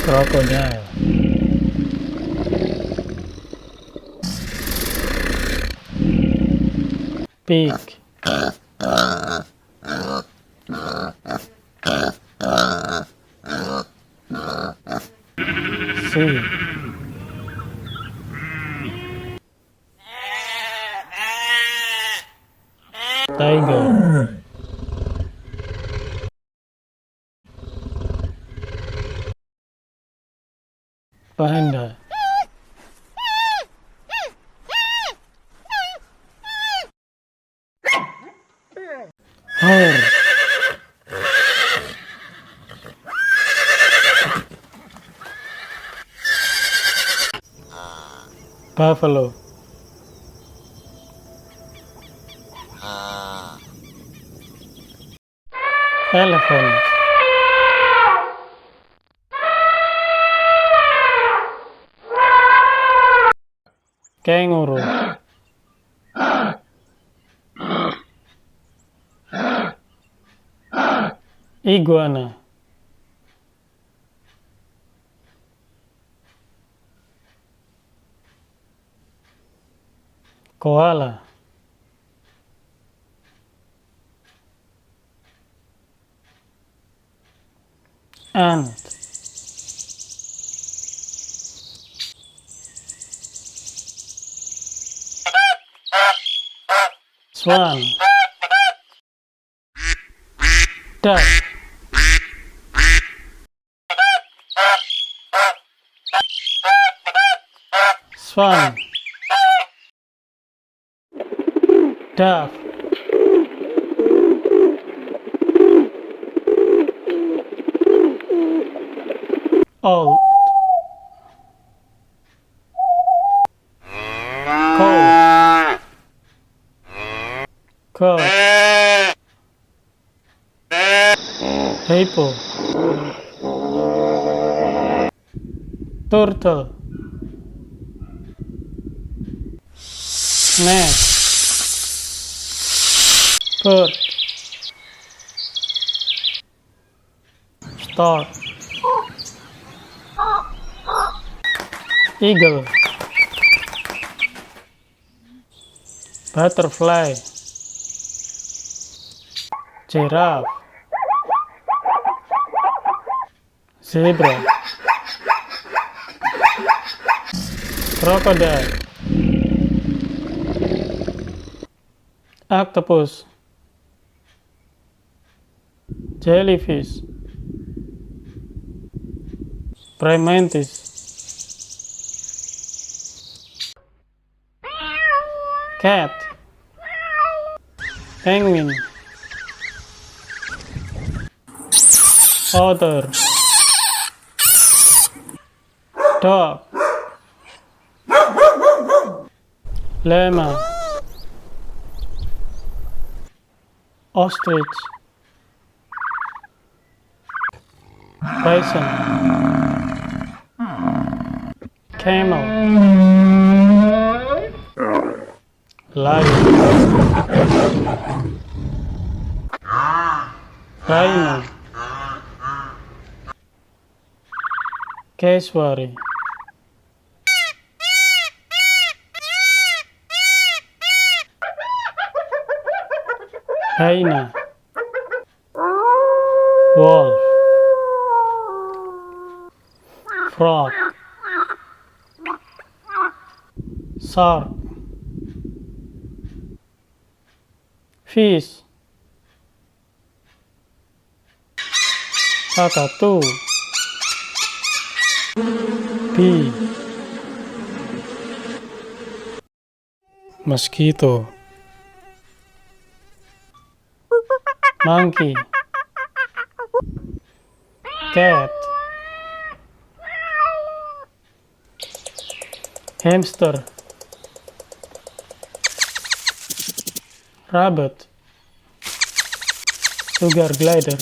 crocodile, pig, seal, tiger, panda, hare, buffalo, elephant, kangaroo, iguana, koala, ant, swan, duck, swan, dove, owl, cow, goat, hippo, turtle, snake, bird, stork, eagle, butterfly, giraffe, zebra, crocodile, octopus, jellyfish, primantis, cat, penguin, otter, dog, llama, ostrich, bison, camel, lion, rhino, cassowary, hyena, wolf, frog, shark, fish, cockatoo, bee, mosquito, monkey, cat, hamster, rabbit, sugar glider,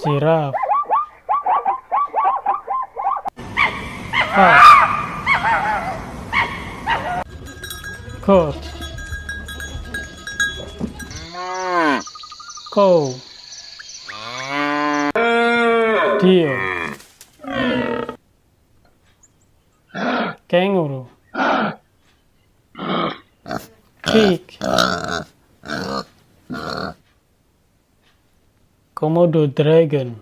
giraffe, fox, goat, cow, deer, kangaroo, pig, komodo dragon,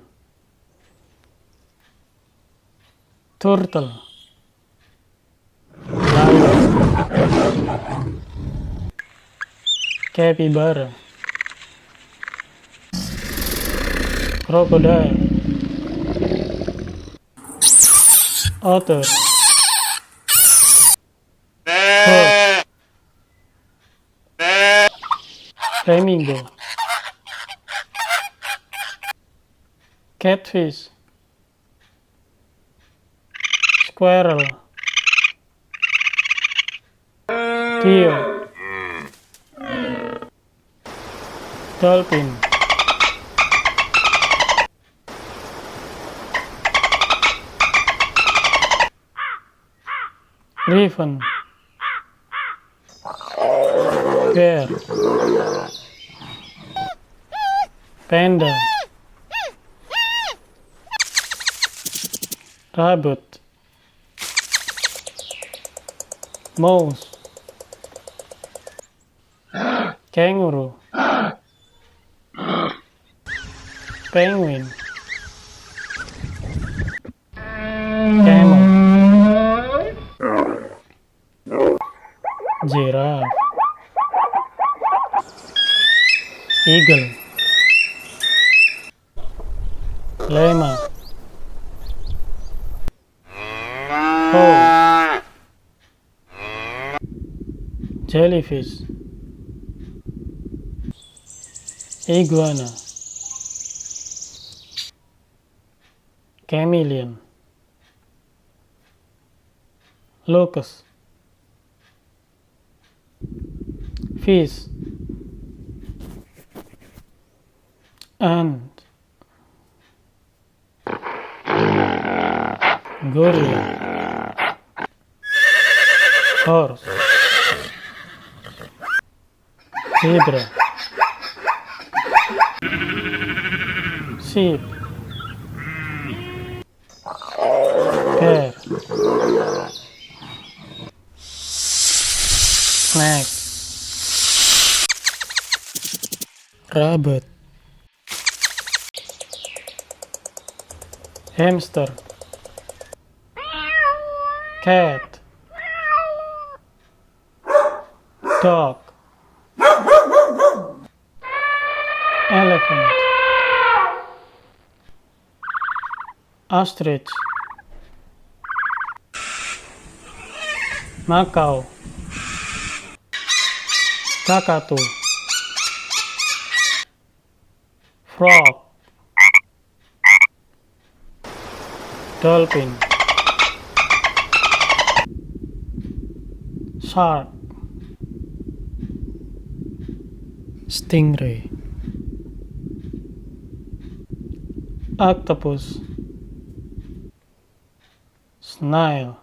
turtle, lion, capybara, crocodile, otter, hawk, flamingo, catfish, squirrel, deer, dolphin, griffin, bear, panda, rabbit, mouse, kangaroo, penguin, camel, giraffe, eagle, llama, hawk, jellyfish, iguana, chameleon, locust, fish, ant, gorilla, horse, zebra, sheep, bear, snake, rabbit, hamster, cat, dog, elephant, ostrich, macaw, kakatu, frog, dolphin, shark, stingray, octopus, snail,